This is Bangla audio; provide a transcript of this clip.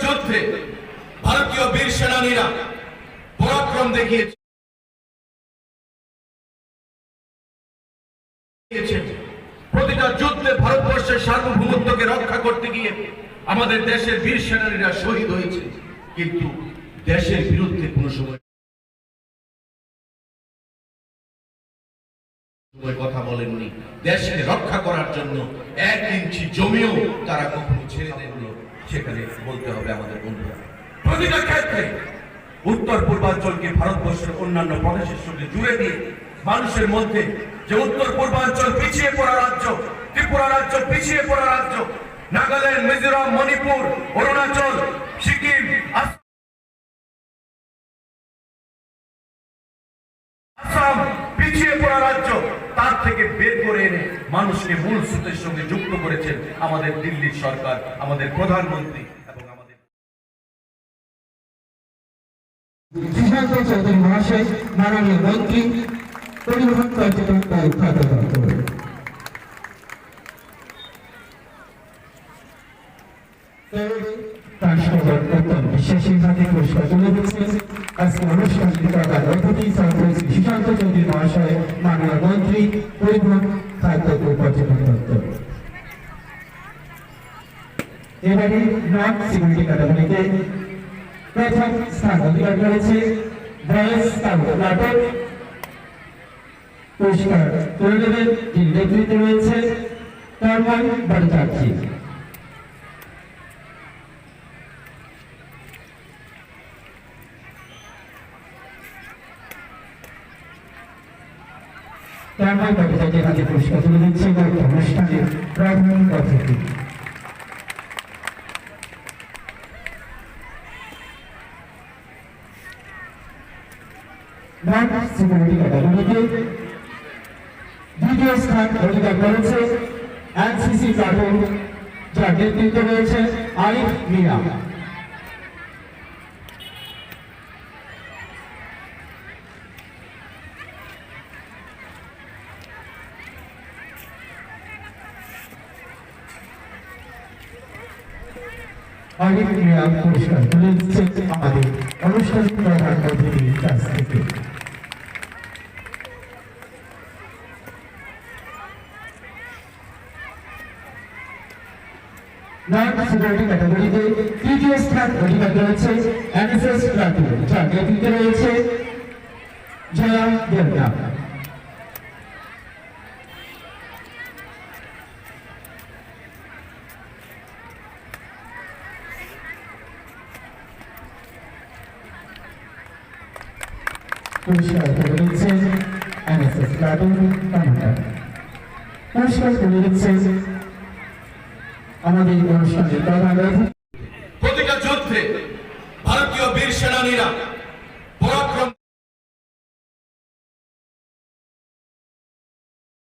যুদ্ধে ভারতীয় বীর সেনানীরা পরাক্রম দেখিয়েছেন। প্রতিটা যুদ্ধে ভারতবর্ষের সার্বভৌমত্বকে রক্ষা করতে গিয়ে আমাদের দেশের বীর সেনানীরা শহীদ হয়েছে, কিন্তু দেশের বিরুদ্ধে কোনো সময় কথা বলেননি। দেশকে রক্ষা করার জন্য 1 ইঞ্চি জমিও তারা কখনো ছেড়ে দেননি। সেখানে বলতে হবে আমাদের বন্ধুরা, প্রতিটা ক্ষেত্রে উত্তর পূর্বাঞ্চলকে ভারতবর্ষের অন্যান্য প্রদেশের সঙ্গে জুড়ে দিয়ে মানুষের মধ্যে যে উত্তর পূর্বাঞ্চল পিছিয়ে পড়া রাজ্য, ত্রিপুরা রাজ্য পিছিয়ে পড়া রাজ্য, নাগাল্যান্ড, মিজোরাম, মণিপুর, অরুণাচল, সিকিম, আসাম পিছিয়ে পড়া রাজ্য, তার থেকে বের করে এনে মানুষকে মূল স্রোতের সঙ্গে যুক্ত করেছেন আমাদের দিল্লির সরকার, আমাদের প্রধানমন্ত্রী এবং আমাদের চৌধুরী মহাশয়, মাননীয় মন্ত্রী, পরিবহন পর্যটন ও খাদ্য দপ্তর। বিশ্বাসী হাতে পুরস্কার তুলে দিচ্ছেন আজকে অনুষ্ঠানটি প্রধান অতিথি সুশান্ত চৌধুরী মহাশয়, মাননীয় মন্ত্রী, পরিবহন খাদ্য ও পর্যটন দপ্তর। এবারে নন সিকিউরিটি ক্যাটাগরিতে প্রথম স্থান অধিকার করেছে বয়েজ স্কাউট নাটক। পুরস্কার তুলে দেবেন যিনি নেতৃত্বে রয়েছে তন্ময় ভট্টাচার্য। তন্ময় ভট্টাচার্যের হাতে পুরস্কার তুলে দিচ্ছে অনুষ্ঠানের প্রধান অতিথি। নন সিকিউরিটি ক্যাটাগরিতে দ্বিতীয় স্থান অধিকার করেছে এনসিসি প্লাটুন, যার নেতৃত্বে রয়েছে আরিফ মিয়া। আরিফ মিয়া পুরস্কার তুলে দিচ্ছে আমাদের অনুষ্ঠানের প্রধান অতিথির কাছ থেকে। নন সিকিউরিটি ক্যাটাগরিতে তৃতীয় স্থান অধিকার করেছে এনএসএস প্লাটুন, যার নেতৃত্বে রয়েছে জয়া দেবনা। পুরস্কার তুলে দিচ্ছেন এনএসএস প্লাটুন কমান্ডার। পুরস্কার তুলে দিচ্ছেন আমাদের অনুষ্ঠানের প্রধান অতিথি। প্রতিটা যুদ্ধে ভারতীয় বীর সেনানীরা